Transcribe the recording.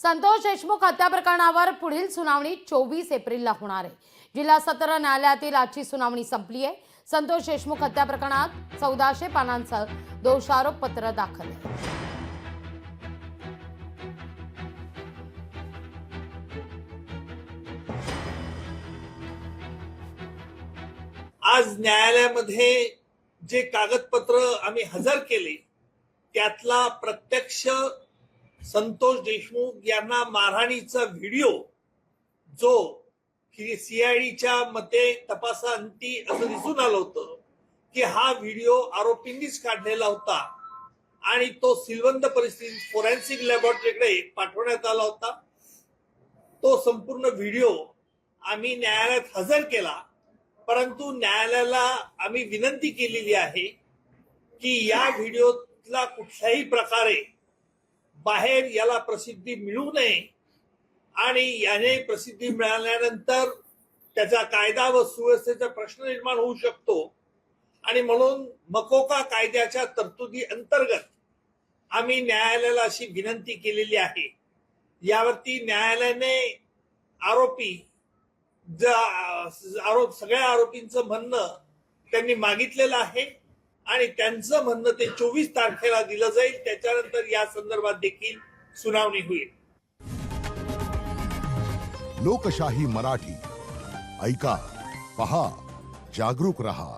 संतोष देशमुख हत्या प्रकरणावर पुढील सुनावणी 24 एप्रिलला होणार आहे। जिल्हा सत्र न्यायालयातील आजची सुनावणी संपली आहे। संतोष देशमुख हत्या प्रकरणात 1400 पानांचं दोषारोप पत्र दाखल आहे। आज न्यायालयामध्ये जे कागदपत्र आम्ही हजर केले त्यातला प्रत्यक्ष संतोष देशमुख यांना मारहाणीचा व्हिडिओ जो की सीआयडीच्या मते तपासाअंती असं दिसून आलं होतं की हा व्हिडिओ आरोपींनीच काढलेला होता आणि तो सिलवंत परिस्थितीत फोरेन्सिक लॅबोरेटरीकडे पाठवण्यात आला होता। तो संपूर्ण व्हिडिओ आम्ही न्यायालयात हजर केला, परंतु न्यायालयाला आम्ही विनंती केलेली आहे की या व्हिडिओला कुठल्याही प्रकारे बाहेर याला प्रसिद्धी मिळू नये आणि याने प्रसिद्धी मिळाल्यानंतर त्याचा कायदा व सुव्यवस्थेचा प्रश्न निर्माण होऊ शकतो आणि म्हणून मकोका कायद्याच्या तरतुदी अंतर्गत आम्ही न्यायालयाला अशी विनंती केलेली आहे। यावरती न्यायालयाने सगळ्या आरोपींचं म्हणणं त्यांनी मागितलेलं आहे आणि त्यांचं म्हणणं ते 24 तारखेला दिलं जाईल। त्याच्यानंतर या संदर्भात देखील सुनावणी होईल। लोकशाही मराठी ऐका, पहा, जागरूक रहा।